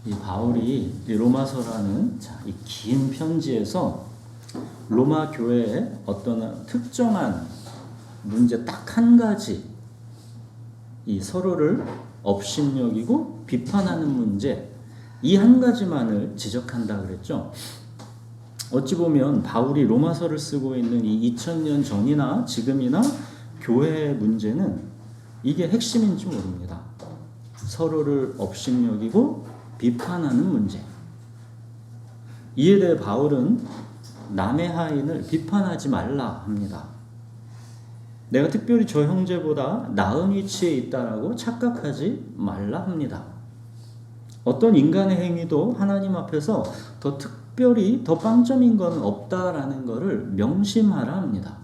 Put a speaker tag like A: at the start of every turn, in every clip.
A: 이 바울이 이 로마서라는 이 긴 편지에서 로마 교회의 어떤 특정한 문제 딱 한 가지, 이 서로를 업신여기고 비판하는 문제, 이 한 가지만을 지적한다 그랬죠. 어찌 보면 바울이 로마서를 쓰고 있는 이 2000년 전이나 지금이나 교회의 문제는 이게 핵심인지 모릅니다. 서로를 업신여기고 비판하는 문제. 이에 대해 바울은 남의 하인을 비판하지 말라 합니다. 내가 특별히 저 형제보다 나은 위치에 있다라고 착각하지 말라 합니다. 어떤 인간의 행위도 하나님 앞에서 더 특별히 더 빵점인 건 없다라는 것을 명심하라 합니다.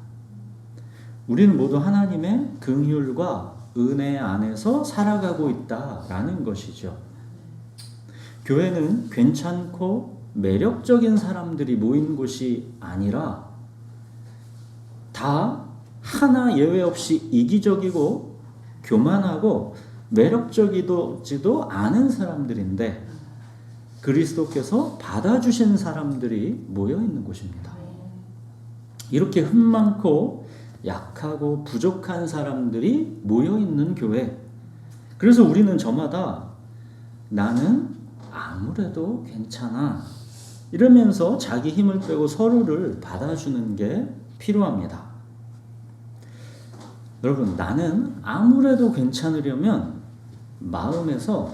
A: 우리는 모두 하나님의 긍휼과 은혜 안에서 살아가고 있다라는 것이죠. 교회는 괜찮고 매력적인 사람들이 모인 곳이 아니라 다 하나 예외 없이 이기적이고 교만하고 매력적이지도 않은 사람들인데 그리스도께서 받아주신 사람들이 모여 있는 곳입니다. 이렇게 흠 많고 약하고 부족한 사람들이 모여 있는 교회. 그래서 우리는 저마다 나는 아무래도 괜찮아 이러면서 자기 힘을 빼고 서로를 받아주는 게 필요합니다. 여러분, 나는 아무래도 괜찮으려면 마음에서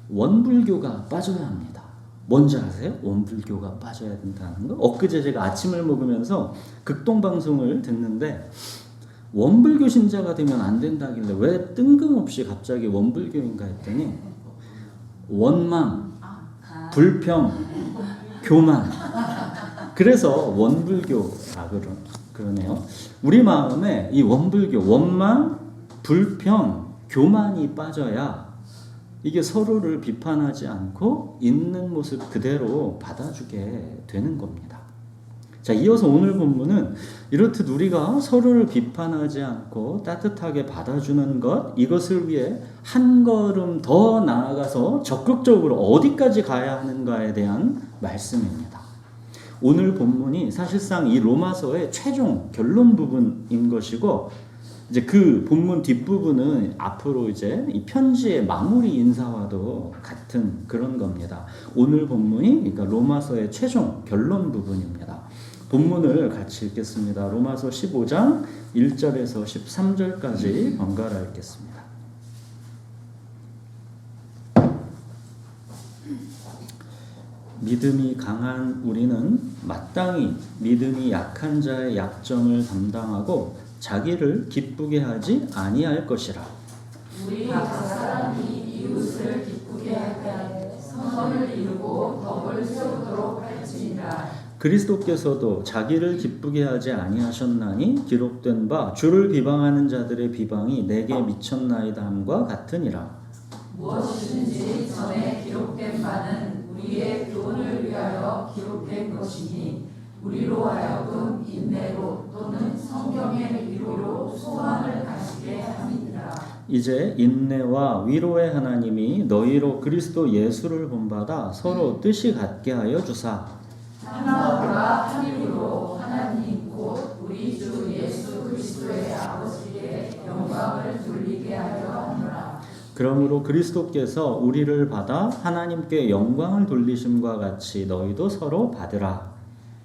A: 원불교가 빠져야 합니다. 뭔지 아세요? 원불교가 빠져야 된다는 거? 엊그제 제가 아침을 먹으면서 극동방송을 듣는데 원불교 신자가 되면 안 된다길래 왜 뜬금없이 갑자기 원불교인가 했더니 원망, 불평, 교만. 그래서 원불교라 그러네요. 우리 마음에 이 원불교, 원망, 불평, 교만이 빠져야 이게 서로를 비판하지 않고 있는 모습 그대로 받아주게 되는 겁니다. 자, 이어서 오늘 본문은 이렇듯 우리가 서로를 비판하지 않고 따뜻하게 받아주는 것, 이것을 위해 한 걸음 더 나아가서 적극적으로 어디까지 가야 하는가에 대한 말씀입니다. 오늘 본문이 사실상 이 로마서의 최종 결론 부분인 것이고, 이제 그 본문 뒷부분은 앞으로 이제 이 편지의 마무리 인사와도 같은 그런 겁니다. 오늘 본문이 그러니까 로마서의 최종 결론 부분입니다. 본문을 같이 읽겠습니다. 로마서 15장 1절에서 13절까지 번갈아 읽겠습니다. 믿음이 강한 우리는 마땅히 믿음이 약한 자의 약점을 담당하고 자기를 기쁘게 하지 아니할 것이라.
B: 우리 각 사람이 이웃을 기쁘게 하되 선을 이루고 덕을 세우도록 할지니라.
A: 그리스도께서도 자기를 기쁘게 하지 아니하셨나니 기록된 바 주를 비방하는 자들의 비방이 내게 미쳤나이다 함과 같으니라.
B: 무엇이든지 전에 기록된 바는 우리의 교훈을 위하여 기록된 것이니 우리로 하여금 인내로 또는 성경의 위로로 소망을 가지게 함이니라.
A: 이제 인내와 위로의 하나님이 너희로 그리스도 예수를 본받아 서로 뜻이 같게 하여 주사
B: 하나와 하나님으로 하나님 곧 우리 주 예수 그리스도의 아버지께 영광을 돌리게 하려 하노라.
A: 그러므로 그리스도께서 우리를 받아 하나님께 영광을 돌리심과 같이 너희도 서로 받으라.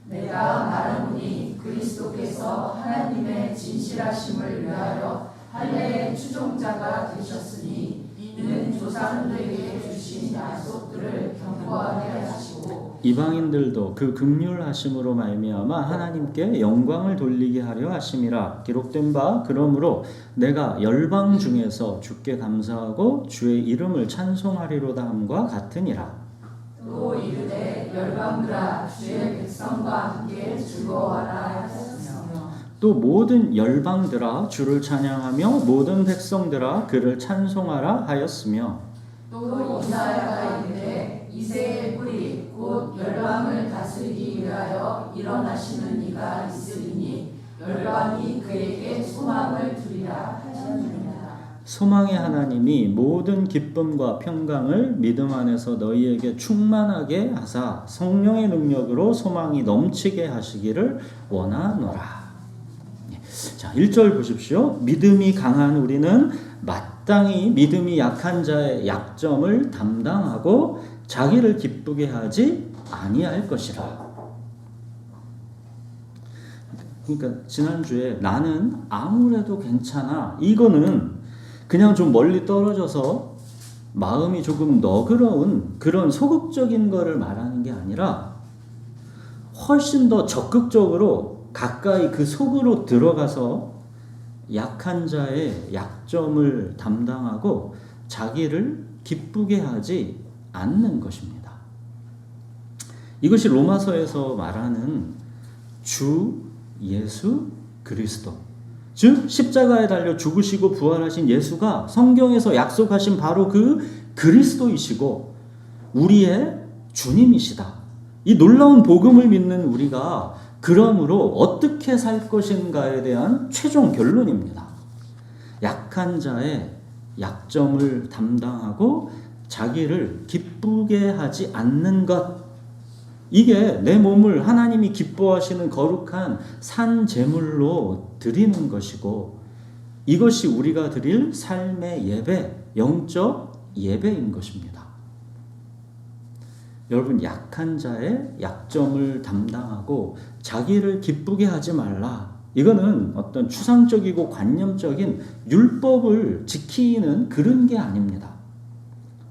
B: 내가 말하노니 그리스도께서 하나님의 진실하심을 위하여 할례의 추종자가 되셨으니 이는 조상들에게 주신 약속들을 견고하게 하시고
A: 이방인들도 그 긍휼하심으로 말미암아 하나님께 영광을 돌리게 하려 하심이라. 기록된 바 그러므로 내가 열방 중에서 주께 감사하고 주의 이름을 찬송하리로다 함과 같으니라.
B: 또 이르되 열방들아 주의 백성과 함께 즐거워하라 하셨으며
A: 또 모든 열방들아 주를 찬양하며 모든 백성들아 그를 찬송하라 하였으며
B: 또 이사야가 이르되 이새의 뿌리 곧 열방을 다스리기 위하여 일어나시는 이가 있으리니 열방이 그에게 소망을 두리라 하셨느니라.
A: 소망의 하나님이 모든 기쁨과 평강을 믿음 안에서 너희에게 충만하게 하사 성령의 능력으로 소망이 넘치게 하시기를 원하노라. 자, 1절 보십시오. 믿음이 강한 우리는 마땅히 믿음이 약한 자의 약점을 담당하고 자기를 기쁘게 하지 아니할 것이라. 그러니까 지난주에 나는 아무래도 괜찮아, 이거는 그냥 좀 멀리 떨어져서 마음이 조금 너그러운 그런 소극적인 거를 말하는 게 아니라 훨씬 더 적극적으로 가까이 그 속으로 들어가서 약한 자의 약점을 담당하고 자기를 기쁘게 하지 않는 것입니다. 이것이 로마서에서 말하는 주 예수 그리스도, 즉 십자가에 달려 죽으시고 부활하신 예수가 성경에서 약속하신 바로 그 그리스도이시고 우리의 주님이시다. 이 놀라운 복음을 믿는 우리가 그러므로 어떻게 살 것인가에 대한 최종 결론입니다. 약한 자의 약점을 담당하고 자기를 기쁘게 하지 않는 것, 이게 내 몸을 하나님이 기뻐하시는 거룩한 산 제물로 드리는 것이고 이것이 우리가 드릴 삶의 예배, 영적 예배인 것입니다. 여러분, 약한 자의 약점을 담당하고 자기를 기쁘게 하지 말라. 이거는 어떤 추상적이고 관념적인 율법을 지키는 그런 게 아닙니다.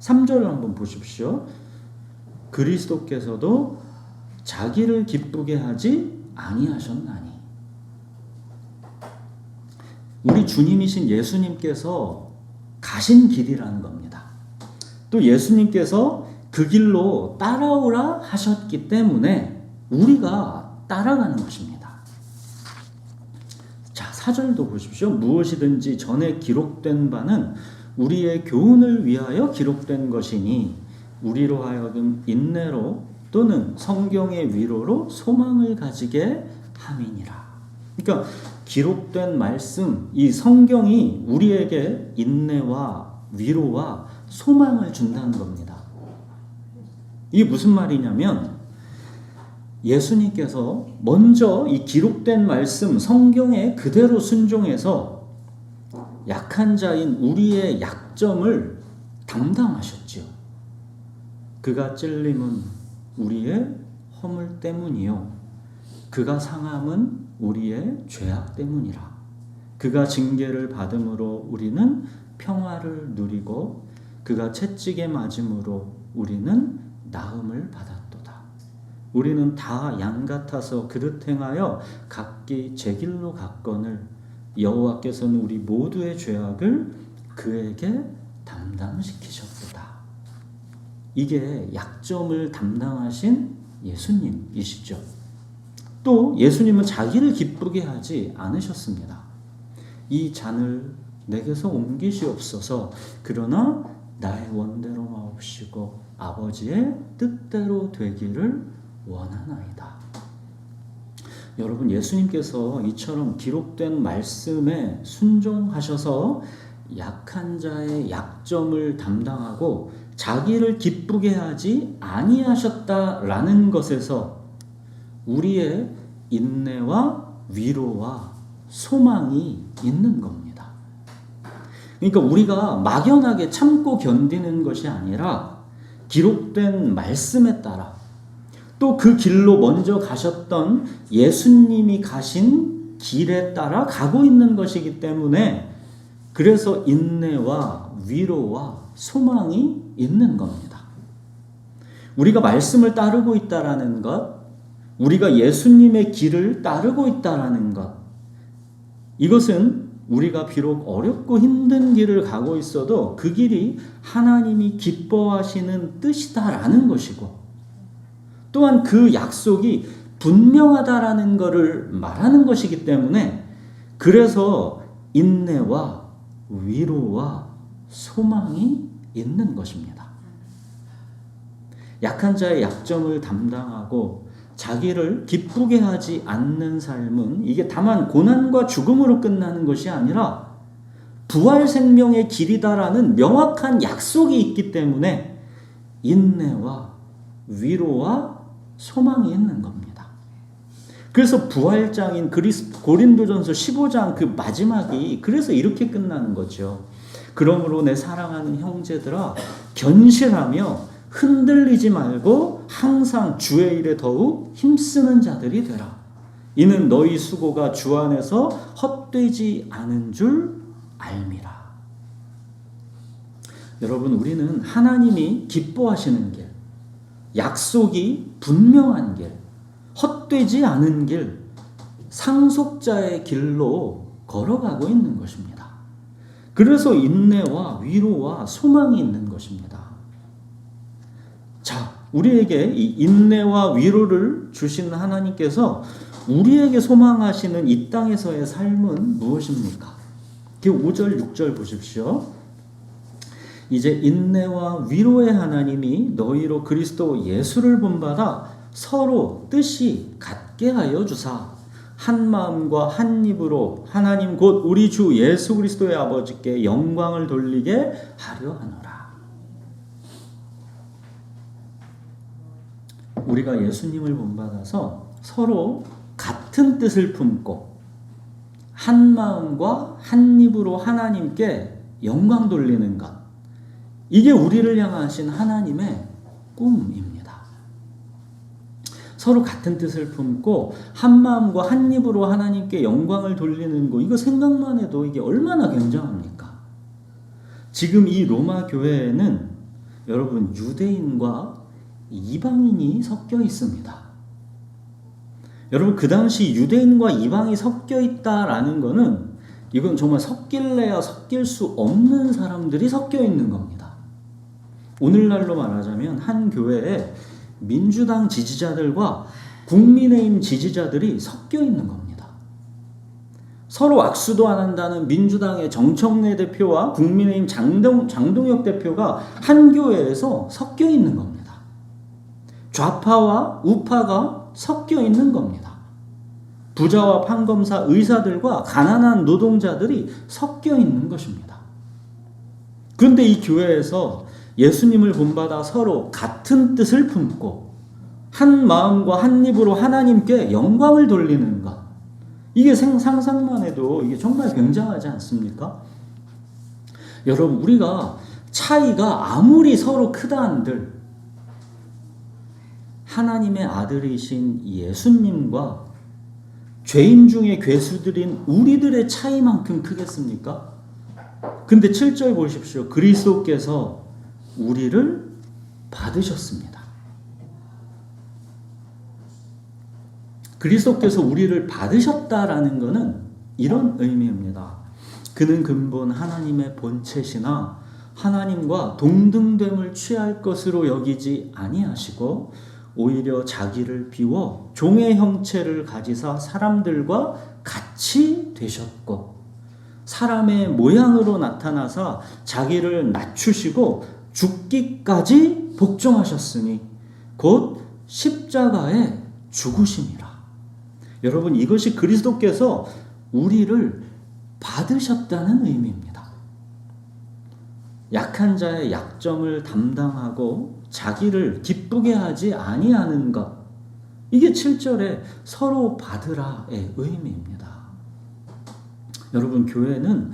A: 3절을 한번 보십시오. 그리스도께서도 자기를 기쁘게 하지 아니하셨나니. 우리 주님이신 예수님께서 가신 길이라는 겁니다. 또 예수님께서 그 길로 따라오라 하셨기 때문에 우리가 따라가는 것입니다. 자, 4절도 보십시오. 무엇이든지 전에 기록된 바는 우리의 교훈을 위하여 기록된 것이니 우리로 하여금 인내로 또는 성경의 위로로 소망을 가지게 함이니라. 그러니까 기록된 말씀, 이 성경이 우리에게 인내와 위로와 소망을 준다는 겁니다. 이게 무슨 말이냐면 예수님께서 먼저 이 기록된 말씀 성경에 그대로 순종해서 약한 자인 우리의 약점을 담당하셨지요. 그가 찔림은 우리의 허물 때문이요 그가 상함은 우리의 죄악 때문이라. 그가 징계를 받음으로 우리는 평화를 누리고 그가 채찍에 맞음으로 우리는 나음을 받았도다. 우리는 다 양 같아서 그릇 행하여 각기 제 길로 갔거늘 여호와께서는 우리 모두의 죄악을 그에게 담당시키셨도다. 이게 약점을 담당하신 예수님이시죠. 또 예수님은 자기를 기쁘게 하지 않으셨습니다. 이 잔을 내게서 옮기시옵소서. 그러나 나의 원대로 마옵시고 아버지의 뜻대로 되기를 원하나이다. 여러분, 예수님께서 이처럼 기록된 말씀에 순종하셔서 약한 자의 약점을 담당하고 자기를 기쁘게 하지 아니하셨다라는 것에서 우리의 인내와 위로와 소망이 있는 겁니다. 그러니까 우리가 막연하게 참고 견디는 것이 아니라 기록된 말씀에 따라 또 그 길로 먼저 가셨던 예수님이 가신 길에 따라 가고 있는 것이기 때문에 그래서 인내와 위로와 소망이 있는 겁니다. 우리가 말씀을 따르고 있다라는 것, 우리가 예수님의 길을 따르고 있다라는 것, 이것은 우리가 비록 어렵고 힘든 길을 가고 있어도 그 길이 하나님이 기뻐하시는 뜻이다라는 것이고 또한 그 약속이 분명하다라는 것을 말하는 것이기 때문에 그래서 인내와 위로와 소망이 있는 것입니다. 약한 자의 약점을 담당하고 자기를 기쁘게 하지 않는 삶은 이게 다만 고난과 죽음으로 끝나는 것이 아니라 부활 생명의 길이다라는 명확한 약속이 있기 때문에 인내와 위로와 소망이 있는 겁니다. 그래서 부활장인 고린도전서 15장 그 마지막이 그래서 이렇게 끝나는 거죠. 그러므로 내 사랑하는 형제들아, 견실하며 흔들리지 말고 항상 주의 일에 더욱 힘쓰는 자들이 되라. 이는 너희 수고가 주 안에서 헛되지 않은 줄 알미라. 여러분, 우리는 하나님이 기뻐하시는 길, 약속이 분명한 길, 헛되지 않은 길, 상속자의 길로 걸어가고 있는 것입니다. 그래서 인내와 위로와 소망이 있는 것입니다. 자, 우리에게 이 인내와 위로를 주신 하나님께서 우리에게 소망하시는 이 땅에서의 삶은 무엇입니까? 5절, 6절 보십시오. 이제 인내와 위로의 하나님이 너희로 그리스도 예수를 본받아 서로 뜻이 같게 하여 주사 한 마음과 한 입으로 하나님 곧 우리 주 예수 그리스도의 아버지께 영광을 돌리게 하려 하노라. 우리가 예수님을 본받아서 서로 같은 뜻을 품고 한 마음과 한 입으로 하나님께 영광 돌리는 것, 이게 우리를 향하신 하나님의 꿈입니다. 서로 같은 뜻을 품고 한 마음과 한 입으로 하나님께 영광을 돌리는 것, 이거 생각만 해도 이게 얼마나 굉장합니까? 지금 이 로마 교회에는 여러분 유대인과 이방인이 섞여 있습니다. 여러분, 그 당시 유대인과 이방이 섞여 있다라는 거는 이건 정말 섞일래야 섞일 수 없는 사람들이 섞여 있는 겁니다. 오늘날로 말하자면 한 교회에 민주당 지지자들과 국민의힘 지지자들이 섞여 있는 겁니다. 서로 악수도 안 한다는 민주당의 정청래 대표와 국민의힘 장동혁 대표가 한 교회에서 섞여 있는 겁니다. 좌파와 우파가 섞여 있는 겁니다. 부자와 판검사, 의사들과 가난한 노동자들이 섞여 있는 것입니다. 그런데 이 교회에서 예수님을 본받아 서로 같은 뜻을 품고 한 마음과 한 입으로 하나님께 영광을 돌리는 것, 이게 상상만 해도 이게 정말 굉장하지 않습니까? 여러분, 우리가 차이가 아무리 서로 크다 한들 하나님의 아들이신 예수님과 죄인 중에 괴수들인 우리들의 차이만큼 크겠습니까? 근데 7절 보십시오. 그리스도께서 우리를 받으셨습니다. 그리스도께서 우리를 받으셨다라는 것은 이런 의미입니다. 그는 근본 하나님의 본체시나 하나님과 동등됨을 취할 것으로 여기지 아니하시고 오히려 자기를 비워 종의 형체를 가지사 사람들과 같이 되셨고 사람의 모양으로 나타나사 자기를 낮추시고 죽기까지 복종하셨으니 곧 십자가에 죽으심이라. 여러분, 이것이 그리스도께서 우리를 받으셨다는 의미입니다. 약한 자의 약점을 담당하고 자기를 기쁘게 하지 아니하는 것, 이게 7절에 서로 받으라의 의미입니다. 여러분, 교회는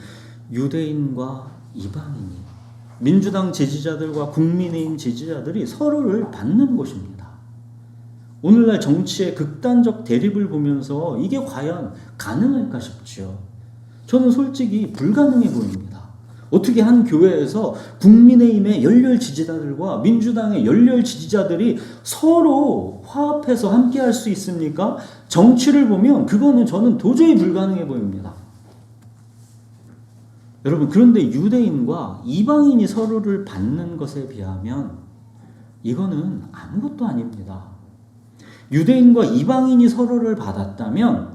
A: 유대인과 이방인이, 민주당 지지자들과 국민의힘 지지자들이 서로를 받는 곳입니다. 오늘날 정치의 극단적 대립을 보면서 이게 과연 가능할까 싶죠. 저는 솔직히 불가능해 보입니다. 어떻게 한 교회에서 국민의힘의 열렬 지지자들과 민주당의 열렬 지지자들이 서로 화합해서 함께 할 수 있습니까? 정치를 보면 그거는 저는 도저히 불가능해 보입니다. 여러분, 그런데 유대인과 이방인이 서로를 받는 것에 비하면 이거는 아무것도 아닙니다. 유대인과 이방인이 서로를 받았다면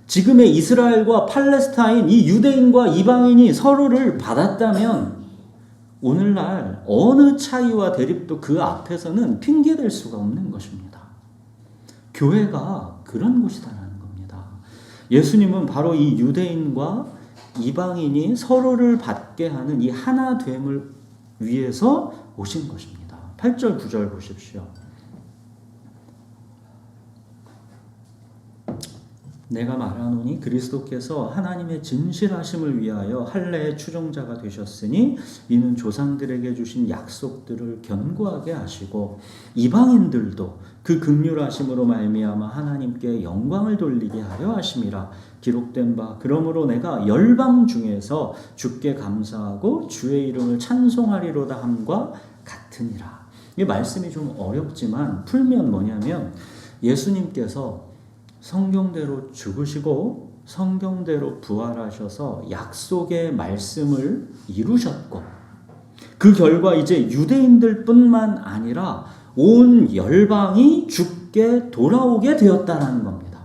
A: 지금의 이스라엘과 팔레스타인, 이 유대인과 이방인이 서로를 받았다면 오늘날 어느 차이와 대립도 그 앞에서는 핑계댈 수가 없는 것입니다. 교회가 그런 곳이다라는 겁니다. 예수님은 바로 이 유대인과 이방인이 서로를 받게 하는 이 하나됨을 위해서 오신 것입니다. 8절 9절 보십시오. 내가 말하노니 그리스도께서 하나님의 진실하심을 위하여 할례의 추종자가 되셨으니 이는 조상들에게 주신 약속들을 견고하게 하시고 이방인들도 그 긍휼하심으로 말미암아 하나님께 영광을 돌리게 하려 하심이라. 기록된 바 그러므로 내가 열방 중에서 주께 감사하고 주의 이름을 찬송하리로다 함과 같으니라. 이 말씀이 좀 어렵지만 풀면 뭐냐면 예수님께서 성경대로 죽으시고 성경대로 부활하셔서 약속의 말씀을 이루셨고 그 결과 이제 유대인들 뿐만 아니라 온 열방이 주께 돌아오게 되었다는 겁니다.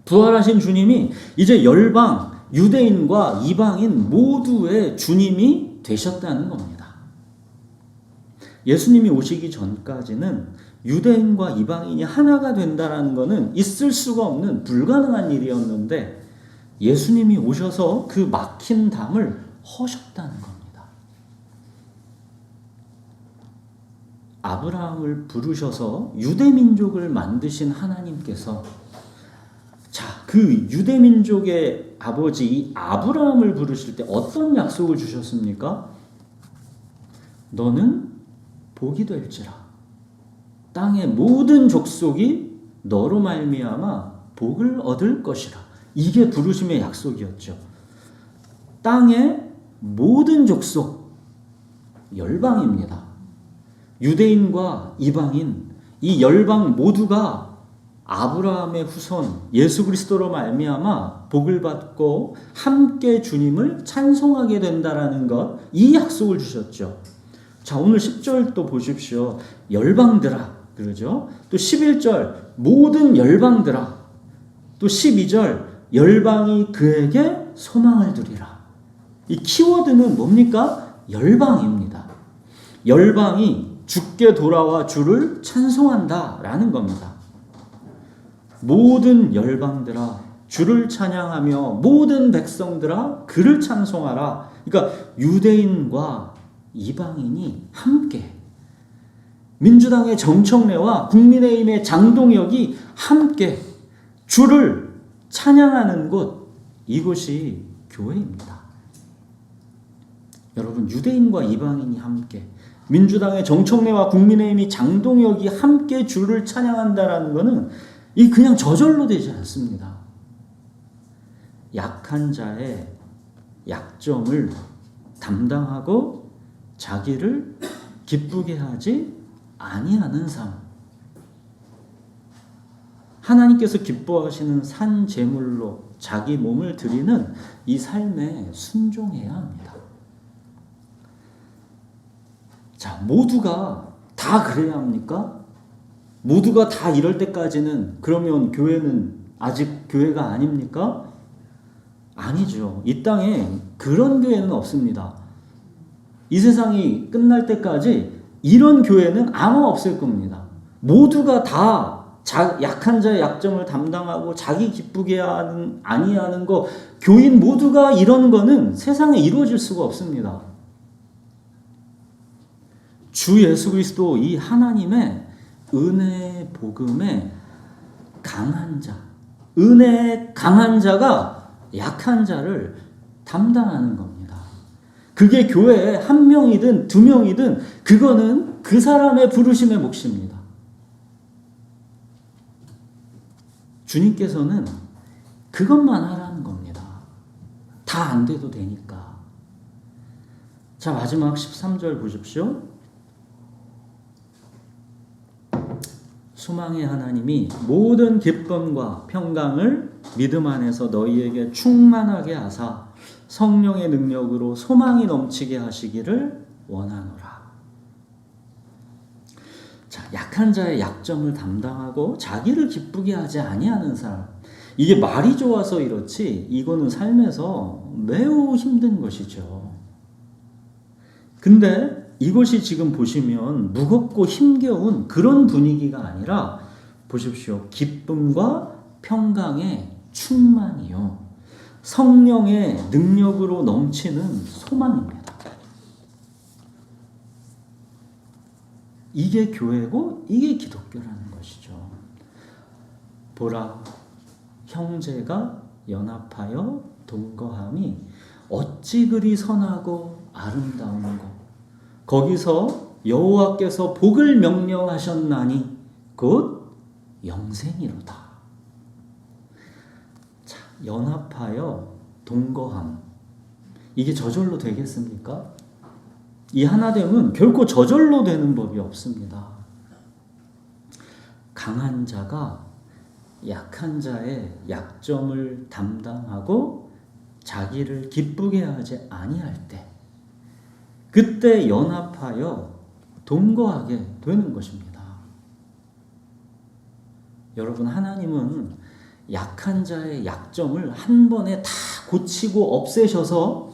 A: 부활하신 주님이 이제 열방, 유대인과 이방인 모두의 주님이 되셨다는 겁니다. 예수님이 오시기 전까지는 유대인과 이방인이 하나가 된다는 것은 있을 수가 없는 불가능한 일이었는데 예수님이 오셔서 그 막힌 담을 허셨다는 겁니다. 아브라함을 부르셔서 유대민족을 만드신 하나님께서 그 유대민족의 아버지 아브라함을 부르실 때 어떤 약속을 주셨습니까? 너는 복이 될지라. 땅의 모든 족속이 너로 말미암아 복을 얻을 것이라. 이게 부르심의 약속이었죠. 땅의 모든 족속, 열방입니다. 유대인과 이방인, 이 열방 모두가 아브라함의 후손 예수 그리스도로 말미암아 복을 받고 함께 주님을 찬송하게 된다라는 것, 이 약속을 주셨죠. 자, 오늘 10절 또 보십시오. 열방들아 그러죠. 또 11절 모든 열방들아, 또 12절 열방이 그에게 소망을 두리라. 이 키워드는 뭡니까? 열방입니다. 열방이 주께 돌아와 주를 찬송한다라는 겁니다. 모든 열방들아 주를 찬양하며 모든 백성들아 그를 찬송하라. 그러니까 유대인과 이방인이 함께, 민주당의 정청래와 국민의힘의 장동혁이 함께 주를 찬양하는 곳, 이곳이 교회입니다. 여러분, 유대인과 이방인이 함께, 민주당의 정청래와 국민의힘이 장동혁이 함께 주를 찬양한다라는 것은 이 그냥 저절로 되지 않습니다. 약한 자의 약점을 담당하고 자기를 기쁘게 하지 아니하는 삶. 하나님께서 기뻐하시는 산 제물로 자기 몸을 드리는 이 삶에 순종해야 합니다. 자, 모두가 다 그래야 합니까? 모두가 다 이럴 때까지는 그러면 교회는 아직 교회가 아닙니까? 아니죠. 이 땅에 그런 교회는 없습니다. 이 세상이 끝날 때까지 이런 교회는 아마 없을 겁니다. 모두가 다 약한 자의 약점을 담당하고 자기 기쁘게 아니하는 거, 교인 모두가 이런 거는 세상에 이루어질 수가 없습니다. 주 예수 그리스도 이 하나님의 은혜의 복음의 강한 자, 은혜의 강한 자가 약한 자를 담당하는 겁니다. 그게 교회에 한 명이든 두 명이든 그거는 그 사람의 부르심의 몫입니다. 주님께서는 그것만 하라는 겁니다. 다 안 돼도 되니까. 자, 마지막 13절 보십시오. 소망의 하나님이 모든 기쁨과 평강을 믿음 안에서 너희에게 충만하게 하사 성령의 능력으로 소망이 넘치게 하시기를 원하노라. 자, 약한 자의 약점을 담당하고 자기를 기쁘게 하지 아니하는 사람. 이게 말이 좋아서 이렇지 이거는 삶에서 매우 힘든 것이죠. 근데 이것이 지금 보시면 무겁고 힘겨운 그런 분위기가 아니라 보십시오. 기쁨과 평강의 충만이요. 성령의 능력으로 넘치는 소망입니다. 이게 교회고 이게 기독교라는 것이죠. 보라, 형제가 연합하여 동거함이 어찌 그리 선하고 아름다운고. 거기서 여호와께서 복을 명령하셨나니 곧 영생이로다. 자, 연합하여 동거함. 이게 저절로 되겠습니까? 이 하나됨은 결코 저절로 되는 법이 없습니다. 강한 자가 약한 자의 약점을 담당하고 자기를 기쁘게 하지 아니할 때, 그때 연합하여 동거하게 되는 것입니다. 여러분, 하나님은 약한 자의 약점을 한 번에 다 고치고 없애셔서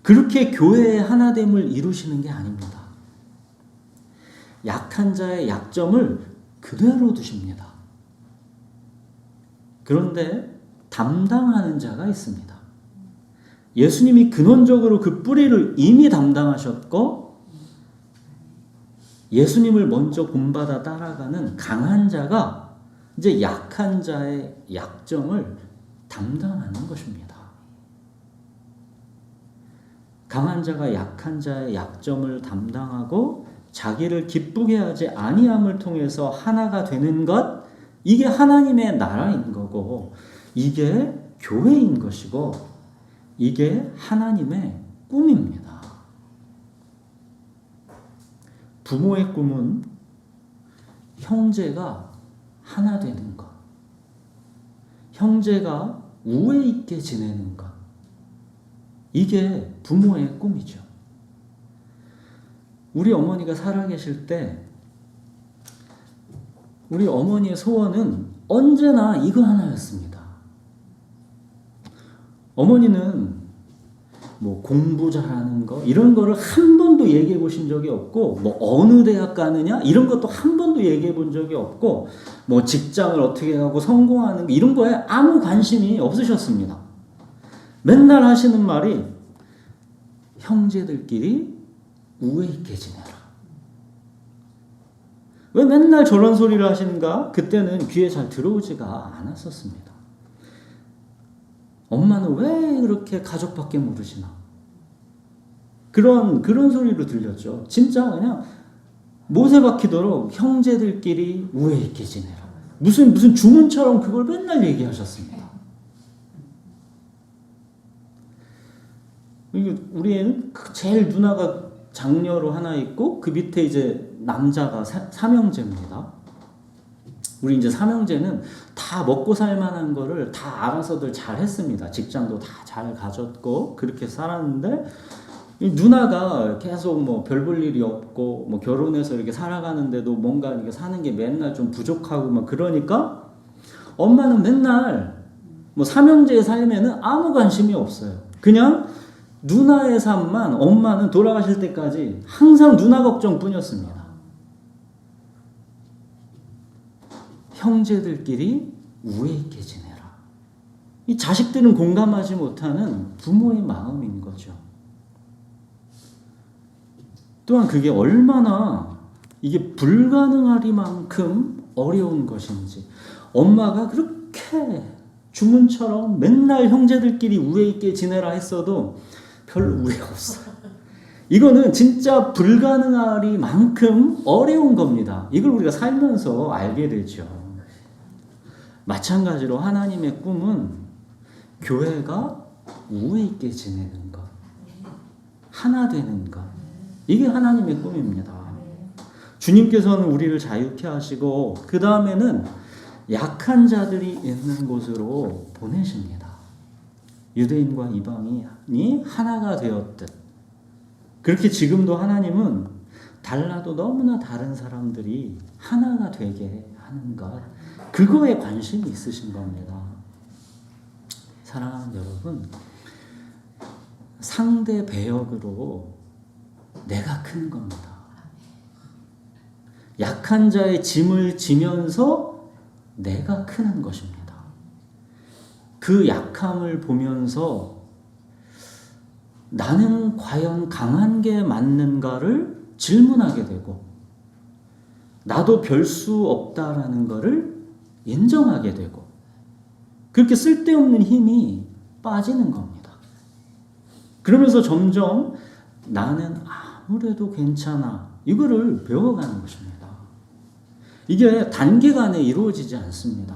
A: 그렇게 교회의 하나됨을 이루시는 게 아닙니다. 약한 자의 약점을 그대로 두십니다. 그런데 담당하는 자가 있습니다. 예수님이 근원적으로 그 뿌리를 이미 담당하셨고, 예수님을 먼저 본받아 따라가는 강한 자가 이제 약한 자의 약점을 담당하는 것입니다. 강한 자가 약한 자의 약점을 담당하고 자기를 기쁘게 하지 아니함을 통해서 하나가 되는 것, 이게 하나님의 나라인 거고, 이게 교회인 것이고, 이게 하나님의 꿈입니다. 부모의 꿈은 형제가 하나 되는 것, 형제가 우애 있게 지내는 것, 이게 부모의 꿈이죠. 우리 어머니가 살아계실 때 우리 어머니의 소원은 언제나 이거 하나였습니다. 어머니는 뭐 공부 잘하는 거 이런 거를 한 번도 얘기해 보신 적이 없고, 뭐 어느 대학 가느냐 이런 것도 한 번도 얘기해 본 적이 없고, 뭐 직장을 어떻게 하고 성공하는 거 이런 거에 아무 관심이 없으셨습니다. 맨날 하시는 말이 형제들끼리 우애 있게 지내라. 왜 맨날 저런 소리를 하시는가? 그때는 귀에 잘 들어오지가 않았었습니다. 엄마는 왜 그렇게 가족밖에 모르시나? 그런 소리로 들렸죠. 진짜 그냥 못에 박히도록 형제들끼리 우애 있게 지내라. 무슨 주문처럼 그걸 맨날 얘기하셨습니다. 우리 애는 제일 누나가 장녀로 하나 있고, 그 밑에 이제 남자가 삼형제입니다. 우리 이제 삼형제는 다 먹고 살만한 거를 다 알아서들 잘 했습니다. 직장도 다 잘 가졌고 그렇게 살았는데, 이 누나가 계속 뭐 별 볼 일이 없고 뭐 결혼해서 이렇게 살아가는데도 뭔가 이렇게 사는 게 맨날 좀 부족하고 막 그러니까 엄마는 맨날 뭐 삼형제의 삶에는 아무 관심이 없어요. 그냥 누나의 삶만, 엄마는 돌아가실 때까지 항상 누나 걱정뿐이었습니다. 형제들끼리 우애 있게 지내라. 이 자식들은 공감하지 못하는 부모의 마음인 거죠. 또한 그게 얼마나 이게 불가능하리만큼 어려운 것인지, 엄마가 그렇게 주문처럼 맨날 형제들끼리 우애 있게 지내라 했어도 별로 우애가 없어요. 이거는 진짜 불가능하리만큼 어려운 겁니다. 이걸 우리가 살면서 알게 되죠. 마찬가지로 하나님의 꿈은 교회가 우애 있게 지내는 것, 하나 되는 것, 이게 하나님의 꿈입니다. 주님께서는 우리를 자유케 하시고 그 다음에는 약한 자들이 있는 곳으로 보내십니다. 유대인과 이방인이 하나가 되었듯, 그렇게 지금도 하나님은 달라도 너무나 다른 사람들이 하나가 되게 하는 것, 그거에 관심이 있으신 겁니다. 사랑하는 여러분, 상대 배역으로 내가 큰 겁니다. 약한 자의 짐을 지면서 내가 크는 것입니다. 그 약함을 보면서 나는 과연 강한 게 맞는가를 질문하게 되고 나도 별 수 없다라는 것을 인정하게 되고 그렇게 쓸데없는 힘이 빠지는 겁니다. 그러면서 점점 나는 아무래도 괜찮아 이거를 배워가는 것입니다. 이게 단기간에 이루어지지 않습니다.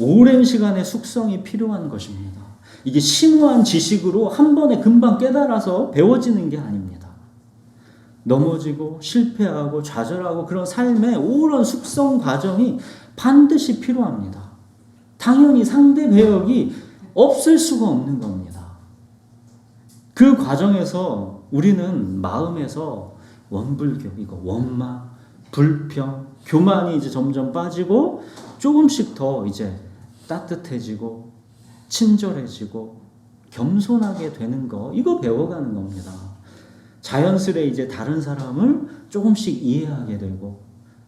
A: 오랜 시간의 숙성이 필요한 것입니다. 이게 심오한 지식으로 한 번에 금방 깨달아서 배워지는 게 아닙니다. 넘어지고 실패하고 좌절하고 그런 삶의 오랜 숙성 과정이 반드시 필요합니다. 당연히 상대 배역이 없을 수가 없는 겁니다. 그 과정에서 우리는 마음에서 원불교, 이거 원망, 불평, 교만이 이제 점점 빠지고 조금씩 더 이제 따뜻해지고 친절해지고 겸손하게 되는 거 이거 배워가는 겁니다. 자연스레 이제 다른 사람을 조금씩 이해하게 되고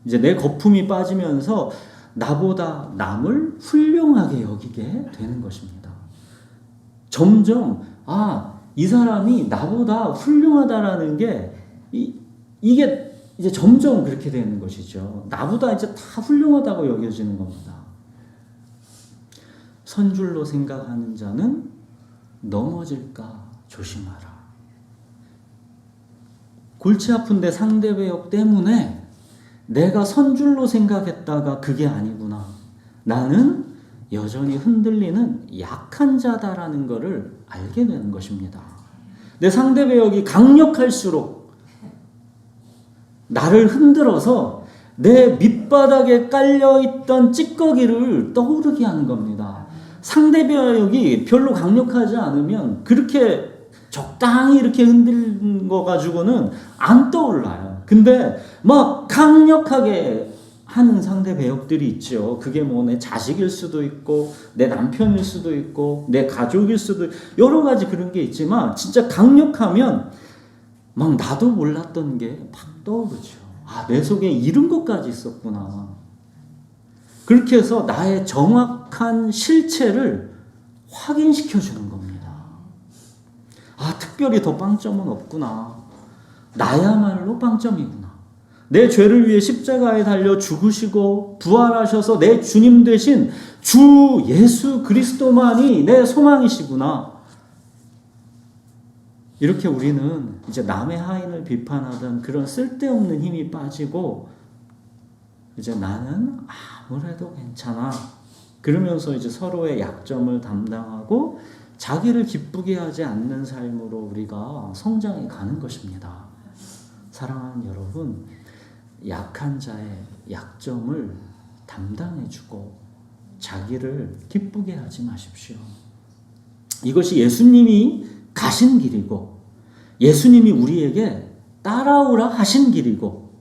A: 이제 내 거품이 빠지면서 나보다 남을 훌륭하게 여기게 되는 것입니다. 점점 이 사람이 나보다 훌륭하다라는 게 이게 이제 점점 그렇게 되는 것이죠. 나보다 이제 다 훌륭하다고 여겨지는 겁니다. 선줄로 생각하는 자는 넘어질까 조심하라. 골치 아픈데 상대 배역 때문에 내가 선줄로 생각했다가 그게 아니구나. 나는 여전히 흔들리는 약한 자다라는 것을 알게 되는 것입니다. 내 상대 배역이 강력할수록 나를 흔들어서 내 밑바닥에 깔려있던 찌꺼기를 떠오르게 하는 겁니다. 상대 배역이 별로 강력하지 않으면 그렇게 적당히 이렇게 흔들린 거 가지고는 안 떠올라요. 근데 막 강력하게 하는 상대 배역들이 있죠. 그게 뭐 내 자식일 수도 있고 내 남편일 수도 있고 내 가족일 수도 있고 여러 가지 그런 게 있지만 진짜 강력하면 막 나도 몰랐던 게 막 떠오르죠. 내 속에 이런 것까지 있었구나. 그렇게 해서 나의 정확한 실체를 확인시켜 주는 겁니다. 특별히 더 빵점은 없구나. 나야말로 빵점이구나. 내 죄를 위해 십자가에 달려 죽으시고 부활하셔서 내 주님 되신 주 예수 그리스도만이 내 소망이시구나. 이렇게 우리는 이제 남의 하인을 비판하던 그런 쓸데없는 힘이 빠지고 이제 나는 아무래도 괜찮아. 그러면서 이제 서로의 약점을 담당하고 자기를 기쁘게 하지 않는 삶으로 우리가 성장해 가는 것입니다. 사랑하는 여러분, 약한 자의 약점을 담당해주고 자기를 기쁘게 하지 마십시오. 이것이 예수님이 가신 길이고 예수님이 우리에게 따라오라 하신 길이고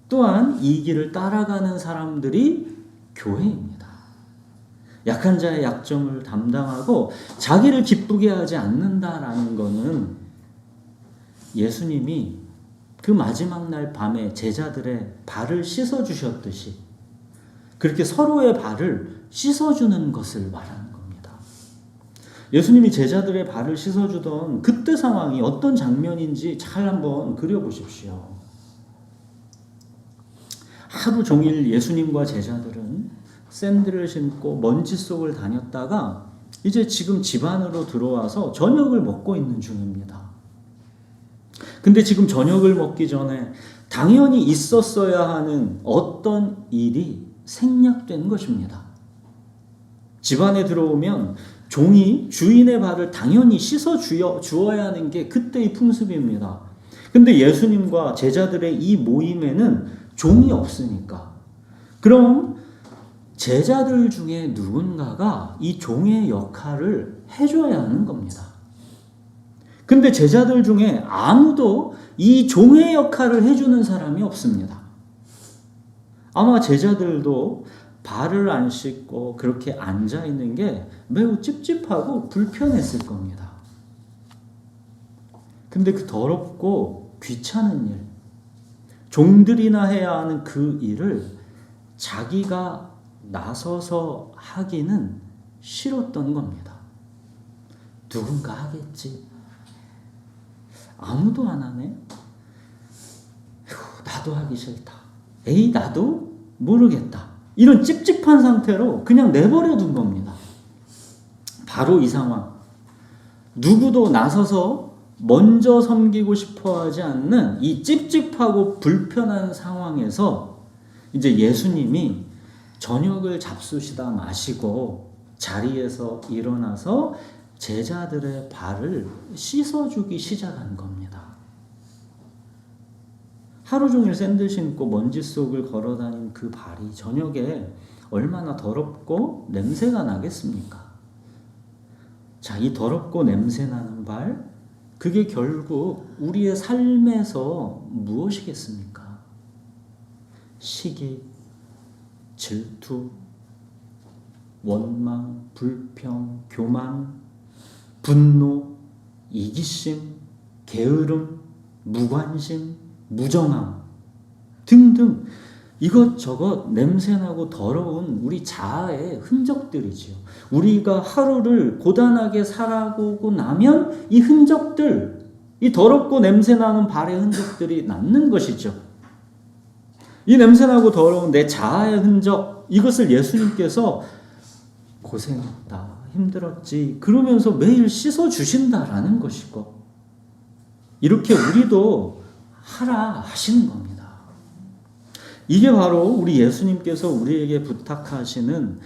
A: 또한 이 길을 따라가는 사람들이 교회입니다. 약한 자의 약점을 담당하고 자기를 기쁘게 하지 않는다라는 것은 예수님이 그 마지막 날 밤에 제자들의 발을 씻어주셨듯이 그렇게 서로의 발을 씻어주는 것을 말하는 겁니다. 예수님이 제자들의 발을 씻어주던 그때 상황이 어떤 장면인지 잘 한번 그려보십시오. 하루 종일 예수님과 제자들은 샌들을 신고 먼지 속을 다녔다가 이제 지금 집 안으로 들어와서 저녁을 먹고 있는 중입니다. 근데 지금 저녁을 먹기 전에 당연히 있었어야 하는 어떤 일이 생략된 것입니다. 집 안에 들어오면 종이 주인의 발을 당연히 씻어 주어야 하는 게 그때의 풍습입니다. 근데 예수님과 제자들의 이 모임에는 종이 없으니까 그럼 제자들 중에 누군가가 이 종의 역할을 해줘야 하는 겁니다. 근데 제자들 중에 아무도 이 종의 역할을 해주는 사람이 없습니다. 아마 제자들도 발을 안 씻고 그렇게 앉아있는 게 매우 찝찝하고 불편했을 겁니다. 근데 그 더럽고 귀찮은 일, 종들이나 해야 하는 그 일을 자기가 나서서 하기는, 싫었던 겁니다. 누군가 하겠지. 아무도 안 하네. 나도 하기 싫다. 에이, 나도 모르겠다. 이런 찝찝한 상태로 그냥 내버려 둔 겁니다. 바로 이 상황. 누구도 나서서 먼저 섬기고 싶어 하지 않는 이 찝찝하고 불편한 상황에서 이제 예수님이 저녁을 잡수시다 마시고 자리에서 일어나서 제자들의 발을 씻어주기 시작한 겁니다. 하루 종일 샌들 신고 먼지 속을 걸어다닌 그 발이 저녁에 얼마나 더럽고 냄새가 나겠습니까? 자, 이 더럽고 냄새나는 발, 그게 결국 우리의 삶에서 무엇이겠습니까? 시기, 질투, 원망, 불평, 교만, 분노, 이기심, 게으름, 무관심, 무정함 등등 이것저것 냄새나고 더러운 우리 자아의 흔적들이지요. 우리가 하루를 고단하게 살아오고 나면 이 흔적들, 이 더럽고 냄새나는 발의 흔적들이 남는 것이죠. 이 냄새나고 더러운 내 자아의 흔적, 이것을 예수님께서 고생했다, 힘들었지 그러면서 매일 씻어주신다라는 것이고, 이렇게 우리도 하라 하시는 겁니다. 이게 바로 우리 예수님께서 우리에게 부탁하시는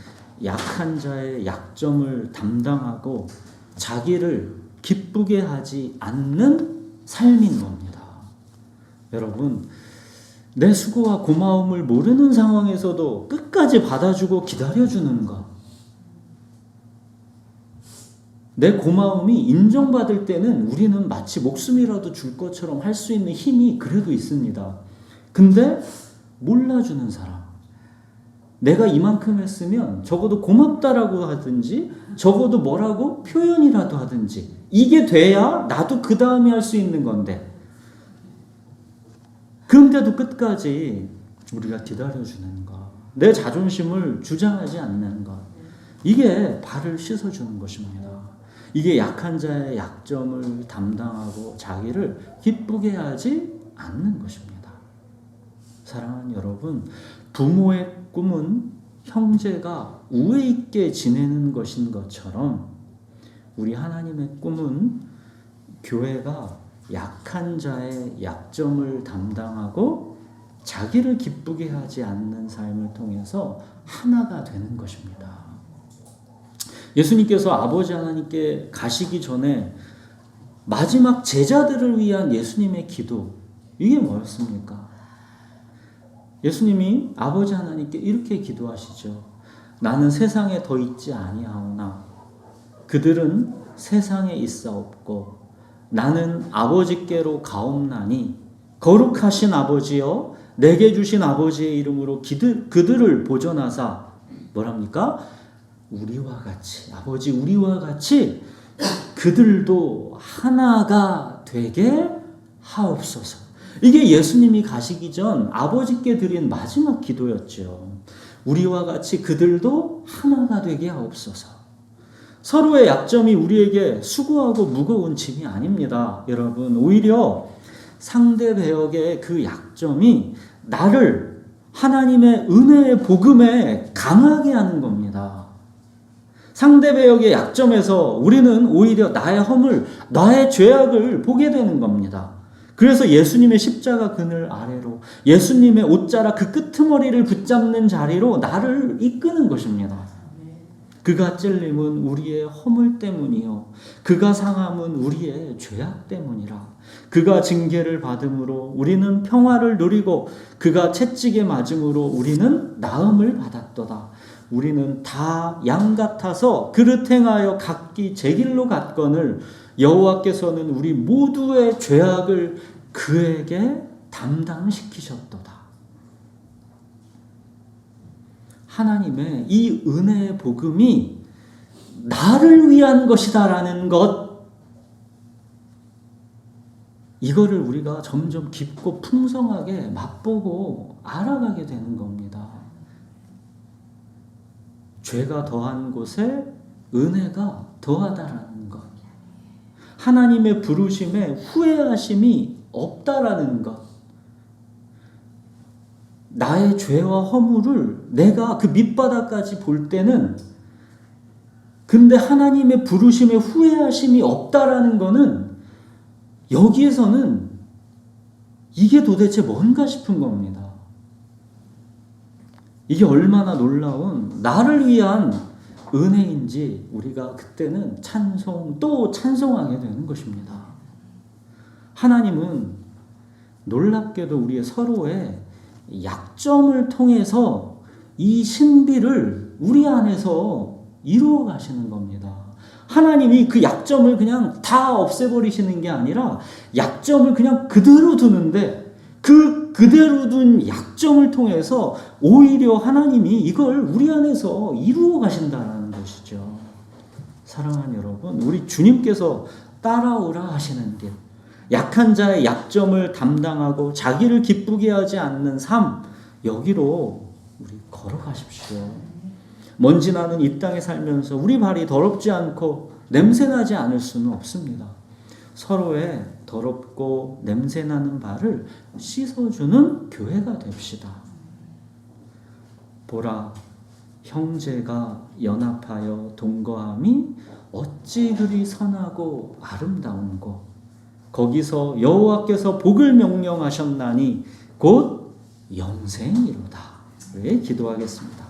A: 약한 자의 약점을 담당하고 자기를 기쁘게 하지 않는 삶인 겁니다. 여러분, 내 수고와 고마움을 모르는 상황에서도 끝까지 받아주고 기다려주는 것, 내 고마움이 인정받을 때는 우리는 마치 목숨이라도 줄 것처럼 할 수 있는 힘이 그래도 있습니다. 근데 몰라주는 사람, 내가 이만큼 했으면 적어도 고맙다라고 하든지 적어도 뭐라고 표현이라도 하든지 이게 돼야 나도 그 다음에 할 수 있는 건데, 그런데도 끝까지 우리가 기다려주는 것, 내 자존심을 주장하지 않는 것, 이게 발을 씻어주는 것입니다. 이게 약한 자의 약점을 담당하고 자기를 기쁘게 하지 않는 것입니다. 사랑하는 여러분, 부모의 꿈은 형제가 우애 있게 지내는 것인 것처럼 우리 하나님의 꿈은 교회가 약한 자의 약점을 담당하고 자기를 기쁘게 하지 않는 삶을 통해서 하나가 되는 것입니다. 예수님께서 아버지 하나님께 가시기 전에 마지막 제자들을 위한 예수님의 기도, 이게 뭐였습니까? 예수님이 아버지 하나님께 이렇게 기도하시죠. 나는 세상에 더 있지 아니하오나 그들은 세상에 있사옵고 나는 아버지께로 가옵나니 거룩하신 아버지여 내게 주신 아버지의 이름으로 그들을 보존하사 뭐랍니까? 우리와 같이, 아버지 우리와 같이 그들도 하나가 되게 하옵소서. 이게 예수님이 가시기 전 아버지께 드린 마지막 기도였죠. 우리와 같이 그들도 하나가 되게 하옵소서. 서로의 약점이 우리에게 수고하고 무거운 짐이 아닙니다. 여러분, 오히려 상대 배역의 그 약점이 나를 하나님의 은혜의 복음에 강하게 하는 겁니다. 상대 배역의 약점에서 우리는 오히려 나의 허물, 나의 죄악을 보게 되는 겁니다. 그래서 예수님의 십자가 그늘 아래로, 예수님의 옷자락 그 끄트머리를 붙잡는 자리로 나를 이끄는 것입니다. 그가 찔림은 우리의 허물 때문이요 그가 상함은 우리의 죄악 때문이라. 그가 징계를 받음으로 우리는 평화를 누리고 그가 채찍에 맞음으로 우리는 나음을 받았도다. 우리는 다 양 같아서 그릇 행하여 각기 제 길로 갔거늘 여호와께서는 우리 모두의 죄악을 그에게 담당시키셨도다. 하나님의 이 은혜의 복음이 나를 위한 것이다라는 것, 이거를 우리가 점점 깊고 풍성하게 맛보고 알아가게 되는 겁니다. 죄가 더한 곳에 은혜가 더하다라는 것. 하나님의 부르심에 후회하심이 없다라는 것. 나의 죄와 허물을 내가 그 밑바닥까지 볼 때는, 근데 하나님의 부르심에 후회하심이 없다라는 것은, 여기에서는 이게 도대체 뭔가 싶은 겁니다. 이게 얼마나 놀라운 나를 위한 은혜인지 우리가 그때는 또 찬송하게 되는 것입니다. 하나님은 놀랍게도 우리의 서로의 약점을 통해서 이 신비를 우리 안에서 이루어 가시는 겁니다. 하나님이 그 약점을 그냥 다 없애버리시는 게 아니라 약점을 그냥 그대로 두는데, 그대로 둔 약점을 통해서 오히려 하나님이 이걸 우리 안에서 이루어 가신다는 것이죠. 사랑하는 여러분, 우리 주님께서 따라오라 하시는 길, 약한 자의 약점을 담당하고 자기를 기쁘게 하지 않는 삶, 여기로 우리 걸어가십시오. 먼지 나는 이 땅에 살면서 우리 발이 더럽지 않고 냄새나지 않을 수는 없습니다. 서로의 더럽고 냄새나는 발을 씻어주는 교회가 됩시다. 보라, 형제가 연합하여 동거함이 어찌 그리 선하고 아름다운고, 거기서 여호와께서 복을 명령하셨나니 곧 영생이로다. 네, 기도하겠습니다.